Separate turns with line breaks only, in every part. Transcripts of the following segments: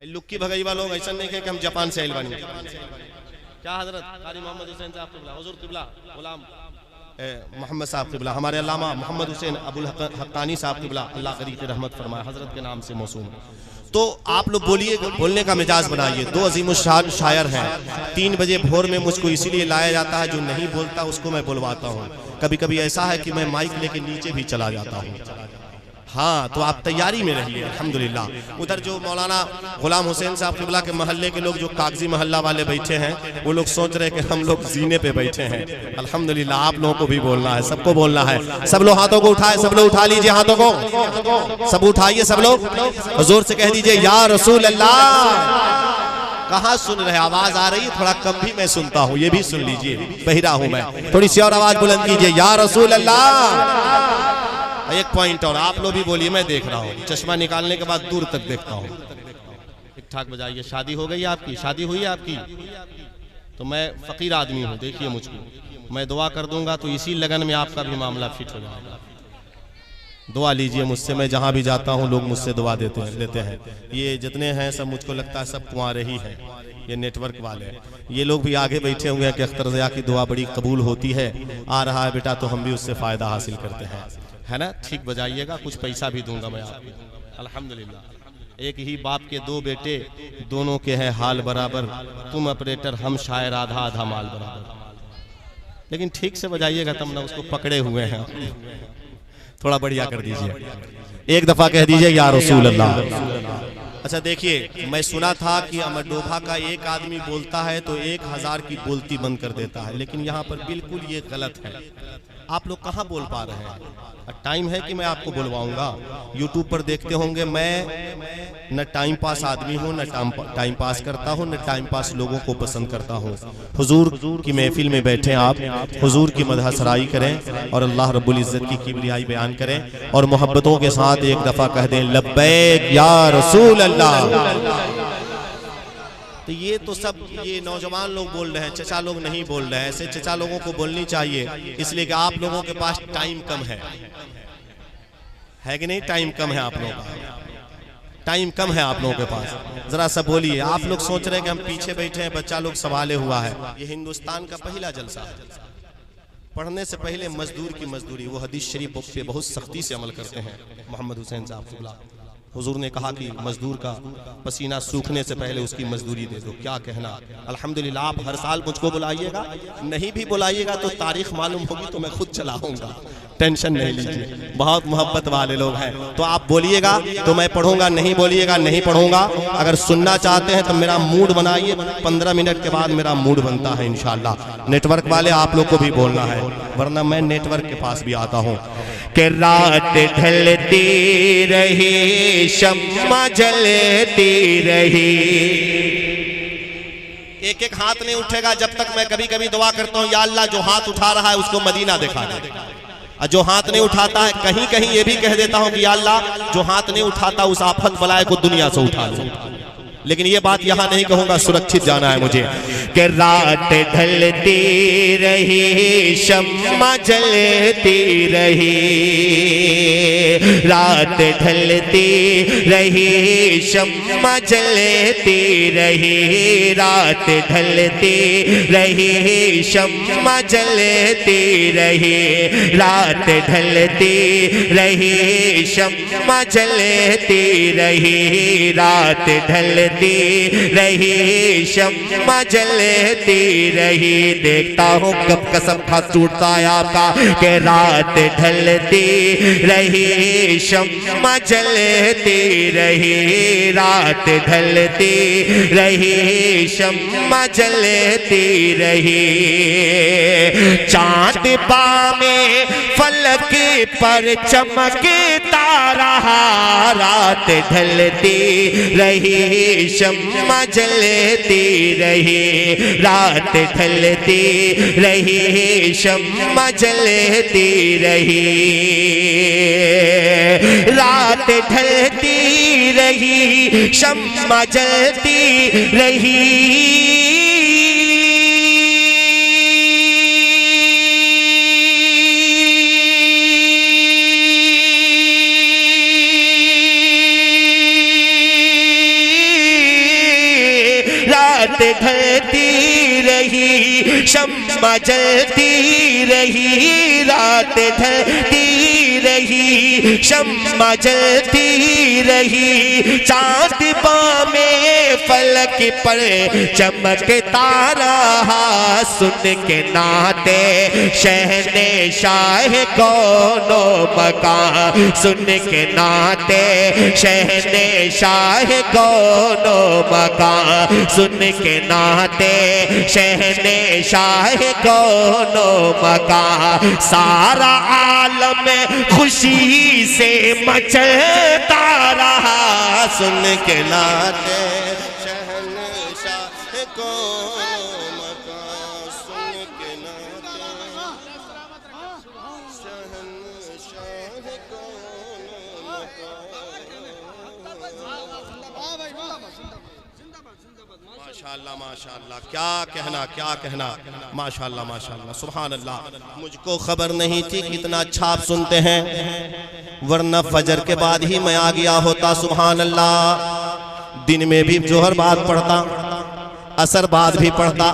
लुक्की भगई वालों ऐसा नहीं कि हम जापान से आइल बानी। क्या हजरत कारी मोहम्मद हुसैन साहब किबला, हुजूर किबला, गुलाम मोहम्मद साहब किबला, हमारे अल्लामा मोहम्मद हुसैन अबुल हक्कानी साहब किबला, अल्लाह करीब की रहमत फरमाए, हजरत के नाम से मौसूम। तो आप लोग बोलिए, बोलने का मिजाज बनाइए। दो अजीमुश्शान शायर हैं। 3 बजे भोर में मुझको इसीलिए लाया जाता है, जो नहीं बोलता उसको मैं बुलवाता हूँ। कभी कभी ऐसा है कि मैं माइक लेके नीचे भी चला जाता हूँ। हाँ, तो आप तैयारी में रहिए। अल्हम्दुलिल्लाह उधर जो मौलाना गुलाम हुसैन साहब किबला के महल्ले के लोग जो कागजी महल्ला वाले बैठे हैं, वो लोग सोच रहे कि हम लोग जीने पे बैठे हैं। अल्हम्दुलिल्लाह आप लोगों को भी बोलना है, सबको बोलना है। सब लोग हाथों को उठाए, सब लोग उठा लीजिए हाथों को, सब उठाइए सब लोग, जोर से कह दीजिए या रसूल अल्लाह। कहाँ सुन रहे, आवाज आ रही है? थोड़ा कम भी मैं सुनता हूँ, ये भी सुन लीजिए, बहिरा हूँ मैं। थोड़ी सी और आवाज बुलंद कीजिए, या रसूल अल्लाह। एक पॉइंट और आप लोग भी बोलिए, मैं देख रहा हूँ, चश्मा निकालने के बाद दूर तक देखता हूँ। ठीक ठाक बजाइए। शादी हो गई आपकी? शादी हुई है आपकी? तो मैं फकीर आदमी हूँ, देखिए मुझको, मैं दुआ कर दूंगा तो इसी लगन में आपका भी मामला फिट हो जाएगा। दुआ लीजिए मुझसे, मैं जहाँ भी जाता हूँ लोग मुझसे दुआ लेते हैं। ये जितने हैं सब मुझको लगता है सब कुंवारे ही हैं, ये नेटवर्क वाले। ये लोग भी आगे बैठे हुए हैं कि अख्तर ज़िया की दुआ बड़ी कबूल होती है, आ रहा है बेटा तो हम भी उससे फ़ायदा हासिल करते हैं, है ना? ठीक बजाइएगा, कुछ पैसा भी दूंगा मैं आपको। अल्हम्दुलिल्लाह। एक ही बाप के 2 बेटे, दोनों के हैं हाल बराबर, तुम ऑपरेटर हम शायर, आधा आधा माल बराबर। लेकिन ठीक से बजाइएगा तब ना, उसको पकड़े हुए हैं। थोड़ा बढ़िया कर दीजिए, एक दफा कह दीजिए या रसूल अल्लाह। अच्छा देखिए, मैं सुना था कि अमरडोभा का एक आदमी बोलता है तो 1000 की बोलती बंद कर देता है, लेकिन यहाँ पर बिल्कुल ये गलत है। आप लोग कहाँ बोल पा रहे हैं? टाइम है कि मैं आपको बुलवाऊंगा। यूट्यूब पर देखते होंगे, मैं न टाइम पास आदमी हूँ, न टाइम पास करता हूँ, न टाइम पास लोगों को पसंद करता हूँ। हुजूर की महफिल में बैठे आप, हुजूर की मदह सराई करें और अल्लाह रब्बुल इज्जत की किबरियाई बयान करें और मोहब्बतों के साथ एक दफा कह दें लब्बैक या रसूल अल्लाह। तो ये तो सब ये नौजवान लोग बोल रहे हैं, चचा लोग नहीं बोल रहे हैं। ऐसे चचा लोगों को बोलनी चाहिए, इसलिए कि आप लोगों के पास टाइम कम है कि नहीं? टाइम कम है आप लोगों का, टाइम कम है आप लोगों के पास। जरा सा बोलिए। आप लोग सोच रहे हैं कि हम पीछे बैठे हैं, बच्चा लोग संभाले हुआ है। ये हिंदुस्तान का पहला जलसा है। पढ़ने से पहले मजदूर की मजदूरी, वो हदीस शरीफ पे बहुत सख्ती से अमल करते हैं मोहम्मद हुसैन साहब किबला। हुजूर ने कहा कि मजदूर का पसीना सूखने से पहले उसकी मजदूरी दे दो। क्या कहना। अल्हम्दुलिल्लाह आप हर साल मुझको बुलाइएगा, नहीं भी बुलाइएगा तो तारीख मालूम होगी तो मैं खुद चला आऊंगा, टेंशन नहीं लीजिए। बहुत मोहब्बत वाले लोग हैं, तो आप बोलिएगा तो मैं पढ़ूंगा, नहीं बोलिएगा नहीं पढ़ूंगा। अगर सुनना चाहते हैं तो मेरा मूड बनाइए, 15 मिनट के बाद मेरा मूड बनता है इंशाल्लाह। नेटवर्क वाले आप लोग को भी बोलना है, वरना मैं नेटवर्क के पास भी आता हूँ। कि रात ढलती रही, शम्मा जलती रही। एक एक हाथ नहीं उठेगा जब तक मैं कभी कभी दुआ करता हूँ, या अल्लाह जो हाथ उठा रहा है उसको मदीना दिखा दे। और जो हाथ नहीं उठाता है, कहीं कहीं ये भी कह देता हूँ कि या अल्लाह जो हाथ नहीं उठाता उस आफत बलाए को दुनिया से उठा ले। लेकिन ये बात यहाँ नहीं कहूंगा, सुरक्षित जाना है मुझे। कि रात ढलती रही, शम्मा जलती रही। रात ढलती रही, शम्मा जलती रही। रात ढलती रही, शम्मा जलती रही। रात ढलती रही, शम्मा जलती रही। रात ढलती रही, शम्मा जलती रही। देखता हूँ कब कसम खा टूटता है आपका। कि रात ढलती रही, शम्मा जलती रही। रात ढलती रही, शम्मा जलती रही। चाँद पामे फलक पर चमकता रहा। रात ढलती रही, शम्मा जलती रही। रात ढलती रही, शम्मा जलती रही। रात ढलती रही, शम्मा जलती रही।
रात ढलती रही, शम्मा जलती रही, रात ढलती रही, शम्मा जलती रही, चाँद में फलक पर चमकता रहा, सुन के नाते शहने शाह कौनो मकान, सुन के नाते शहने शाह कौनो मकान, सुन के नाते शहने शाह कौनो मकान, सारा आलम खुशी से मचलता रहा,
सुन के नाते शहनशाह कौनो मकान, सुन के नाते शहनशाह कौनो मकान। माशाअल्लाह माशाअल्लाह, क्या कहना माशाअल्लाह माशाअल्लाह, सुभान अल्लाह। मुझको खबर नहीं थी कितना अच्छा आप सुनते हैं, वरना फजर के बाद ही मैं आ गया होता। सुभान अल्लाह, दिन में भी जोहर बाद पढ़ता, असर बाद भी पढ़ता,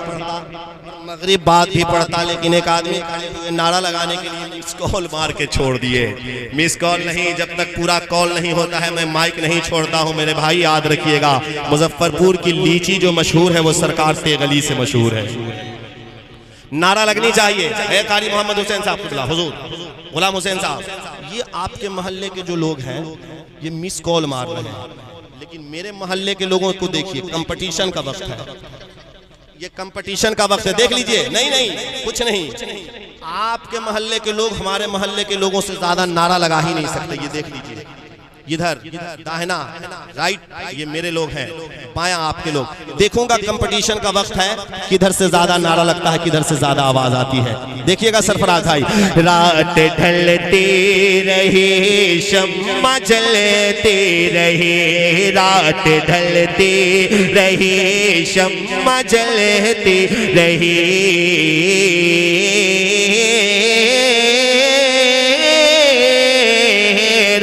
मगरिब बाद भी पढ़ता, लेकिन एक आदमी खड़े हुए नारा लगाने के लिए मिस कॉल मार के छोड़ दिए। मिस कॉल नहीं, जब तक पूरा कॉल नहीं होता है मैं माइक नहीं छोड़ता हूँ। मेरे भाई याद रखिएगा, मुजफ्फरपुर की लीची जो मशहूर है वो सरकार से गली से मशहूर है। नारा लगनी चाहिए। कारी मोहम्मद हुसैन साहब क़िबला, हुजूर गुलाम हुसैन साहब, ये आपके मोहल्ले के जो लोग हैं ये मिस कॉल मार रहे हैं, लेकिन मेरे मोहल्ले के लोगों को देखिए, कंपटीशन का वक्त है, ये कंपटीशन का वक्त है, देख लीजिए। नहीं कुछ नहीं, आपके मोहल्ले के लोग हमारे मोहल्ले के लोगों से ज्यादा नारा लगा ही नहीं सकते। ये देख लीजिए, इधर दाहिना राइट ये मेरे लोग हैं, बायां आपके लोग। देखूंगा कंपटीशन का वक्त है, किधर से ज्यादा नारा लगता है, किधर से ज्यादा आवाज आती है। देखिएगा सरफराज भाई।
रात ढलती रही, शम्मा जलती रही, रात ढलती रही, शम्मा जलती रही,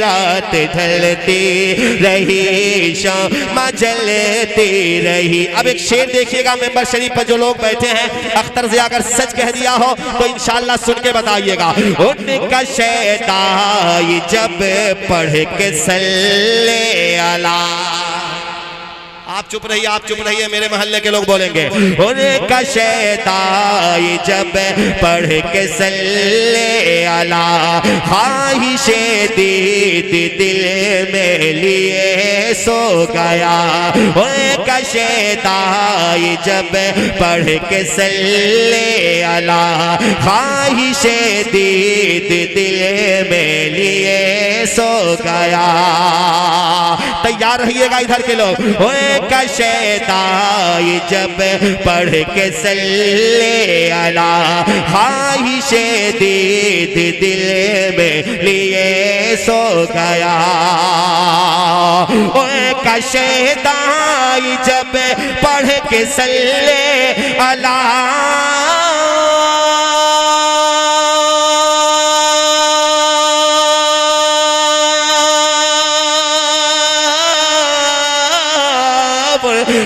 रात ढलती रही, शम्मा जलती रही। अब एक शेर देखिएगा, मेंबर शरीफ पर जो लोग बैठे हैं, अख्तर से अगर सच कह दिया हो तो इंशाअल्लाह सुन के बताइएगा। उनका शैतान जब पढ़ के सल्ले अला, आप चुप रहिए, मेरे मोहल्ले के लोग बोलेंगे। उनका शैतान जब पढ़ के सल्ले अला, ख्वाहिशे दीद दिल में लिए सो गया। उनका शैतान जब पढ़ के सल्ले अला, ख्वाहिशे दीद दिल में लिए सो गया। तैयार रहिएगा इधर के लोग। का शैतान जब पढ़ के सल्ले अला, ख्वाहिशे दीद दिल में लिए सो गया। का शैतान जब पढ़ के सल्ले अला,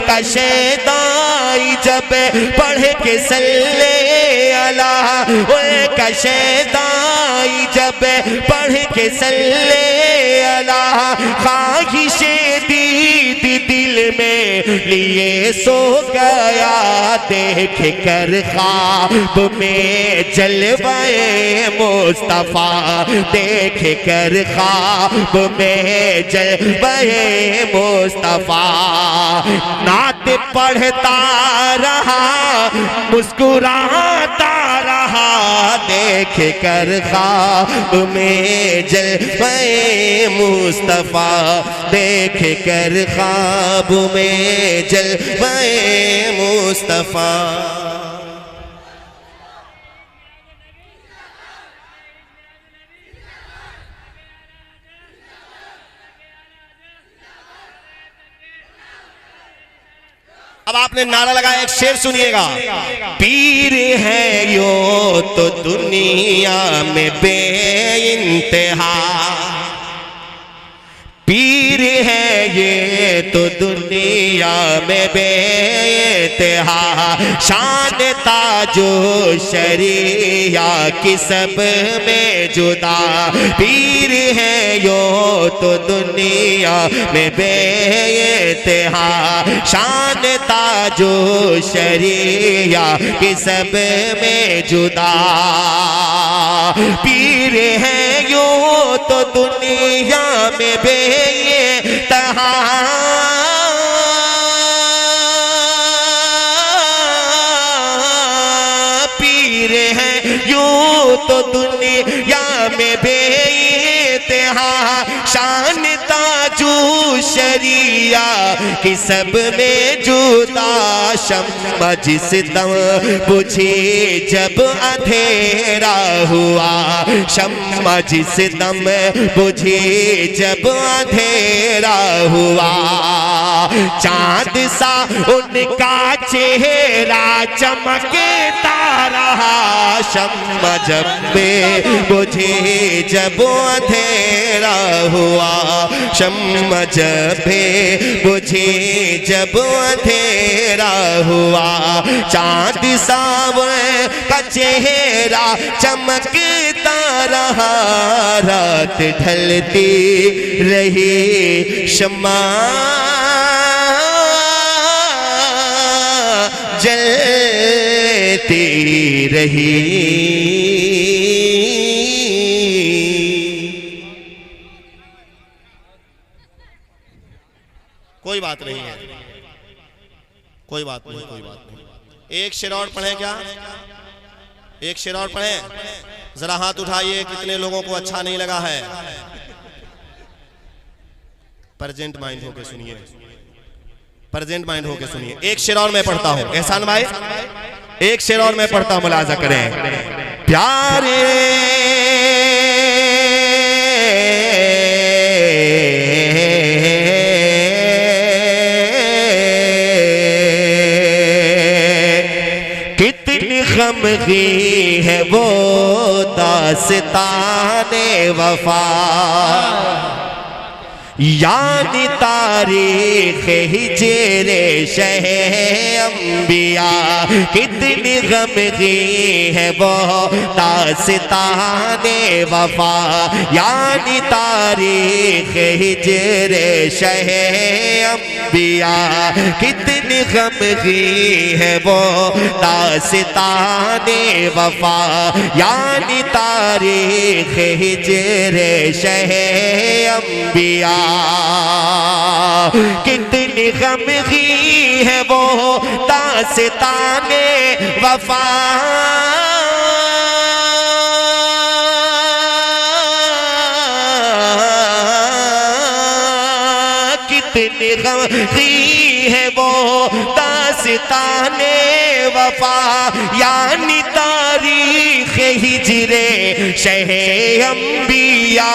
का शैतान जब पढ़ के सल्ले अला, का शैतान जब पढ़ के सल्ले अला, ख्वाहिशे दीद दिल में लिए सो गया। देख कर ख्वाब में जलवाए मुस्तफा, देख कर ख्वाब में जलवाए मुस्तफा, नात पढ़ता रहा मुस्कुराता रहा, देख कर ख्वाब में जलवाए मुस्तफा, देख कर ख्वाब में जलवाए मुस्तफा।
अब आपने नारा लगाया, एक शेर सुनिएगा।
पीर है यो तो दुनिया में बेइंतहा, पीर है ये तो दुनिया दुनिया में बेइंतहा शान ताजो शरिया की सब में जुदा पीर है यो तो दुनिया में बेइंतहा शान ताजो शरिया की सब में जुदा पीर है यो तो दुनिया में बेइंतहा पीर है यो तो दुनिया में बेइंतहा शान ताजू शरिया कि सब में जुदा शम्मा जिस दम बुझी जब अंधेरा हुआ शम्मा जिस दम बुझी जब अंधेरा हुआ चांद सा उनका चेहरा चमकता रहा शम्मा जब बुझी जब अंधेरा हुआ शम्मा जब बुझी जब अंधेरा हुआ चांद सावन का चेहरा चमकता रहा रात ढलती रही शम्मा जलती रही
कोई बात नहीं है, कोई बात नहीं, कोई बात नहीं। एक शेर और पढ़ें क्या? एक शेर और पढ़ें? जरा हाथ उठाइए कितने लोगों को अच्छा नहीं लगा है। प्रेजेंट माइंड होके सुनिए, प्रेजेंट माइंड होके सुनिए। एक शेर और मैं पढ़ता हूं, एहसान भाई एक शेर और मैं पढ़ता हूं, मुलाजा करें। प्यारे
गमगी है वो दास्ताने वफा यानी तारीख हिजरे शहे अंबिया कितनी गमगी है वो दास्ताने वफा यानी तारीख हिजरे शहे अंबिया कितनी गमगी है वो दास्ताने वफा यानी तारीख हिजरे शहे अंबिया कितनी गमगी है वो दास्ताने वफा कितनी गमगी है वो दास्ताने वफा यानी तारीख हिजरे शहे अंबिया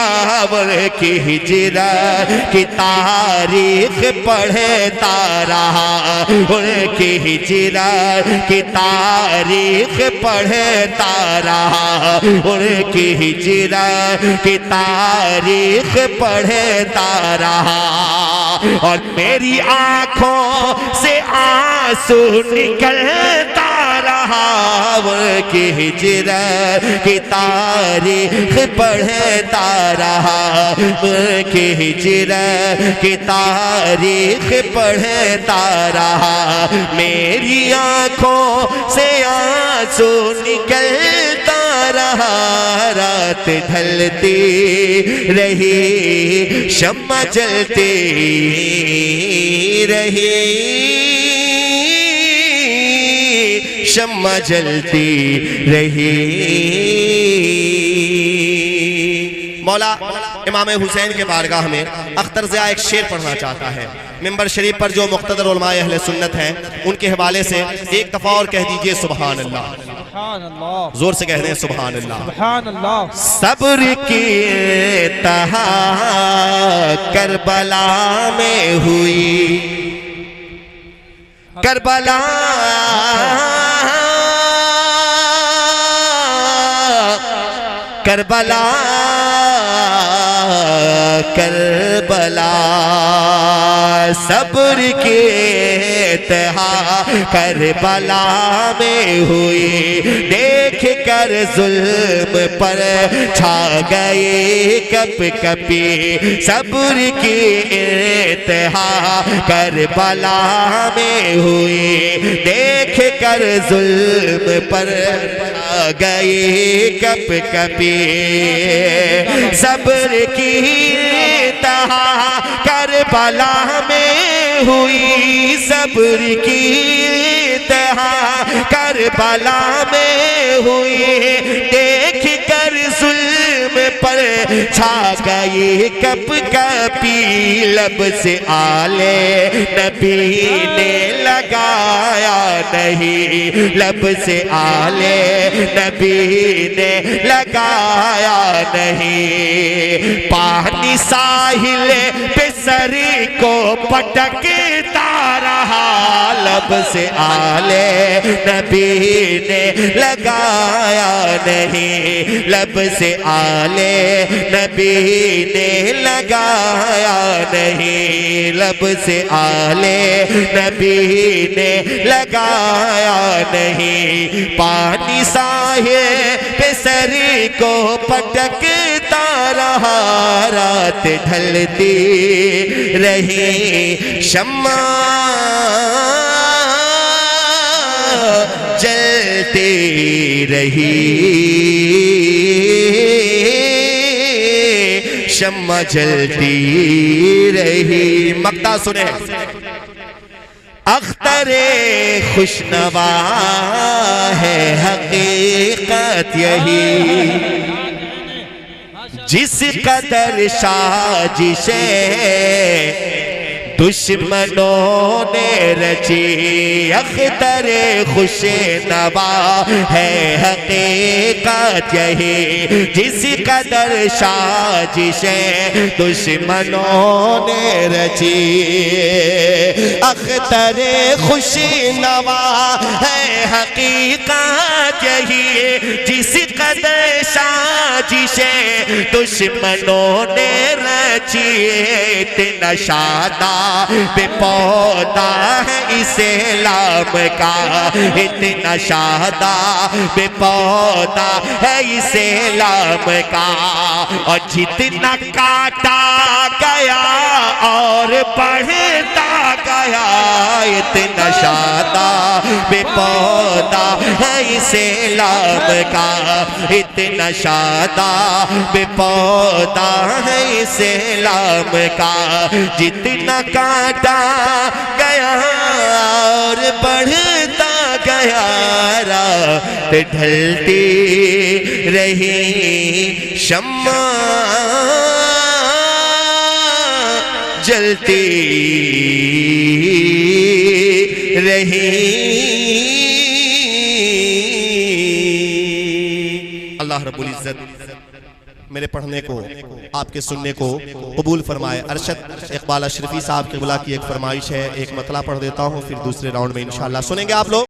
की हिजरत की तारीख पढ़ता रहा उनकी हिजरत की तारीख पढ़ता रहा उनकी हिजरत की तारीख पढ़ता रहा और मेरी आंखों से आंसू निकलता रहा उनकी हिजरत की तारीख पढ़ता रहा उनकी हिजरत की तारीख पढ़ता रहा मेरी आंखों से आंसू निकलता रहा रात ढलती रही शम्मा जलती रही शम्मा जलती रही। मौला इमाम हुसैन के बारगाह में अख्तर ज़िया एक शेर पढ़ना चाहता है। मिंबर शरीफ पर जो मुक़्तदर उलमाए अहले सुन्नत हैं उनके हवाले से एक दफ़ा और कह दीजिए सुभान अल्लाह, जोर से कह दें सुभान अल्लाह। सब्र की तहा करबला में हुई करबला करबला करबला सब्र के इंतहा करबला में हुई देख कर जुल्म पर छा गए कप कपी सब्र की इंतहा करबला में हुई देख कर जुल्म पर छा गए कप कपी सब्र की इंतहा करबला में हुई सब्र की इंतहा करबला में हुई देख कर जुल्म पर छा गई कप कपी लब से आले नबी ने लगाया नहीं लब से आले नबी ने लगाया नहीं पानी साहिल पे सरी को पटकता रहा लब से आले नबी ने लगाया नहीं लब से आले नबी ने लगाया नहीं लब से आले नबी ने लगाया नहीं पानी साहे पे सरी को पटकता रहा रात ढलती रही शम्मा जलती रही शम्मा जलती रही मक्ता सुने अख्तरे खुशनवा है हकीकत यही जिस कदर साजिशें दुश्मनों ने रची अख्तरे खुशे नवा है हकीकत यही जिस कदर साजिशें दुश्मनों ने रची अख्तरे खुशी नवा है हकीकत यही जिस कदर साजिशें दुश्मनों ने रची इतना शादा बेपौधा है इसे लाम का इतना शादा बेपौधा है इसे लाम का और जितना काटा गया और बढ़ता गया इतना शादा बेपौधा है इसे लाम का इतना शादा बेपौधा है इसे लाम का जितना काटा गया और बढ़ता गया रात ढलती रही शम्मा जलती रही अल्लाह रब्बुल इज्जत मेरे पढ़ने को आपके सुनने को कबूल फरमाए। अरशद इकबाल अशरफी साहब के बुला की एक फरमाइश है, एक मतला पढ़ देता हूँ, फिर दूसरे राउंड में इंशाअल्लाह सुनेंगे आप लोग।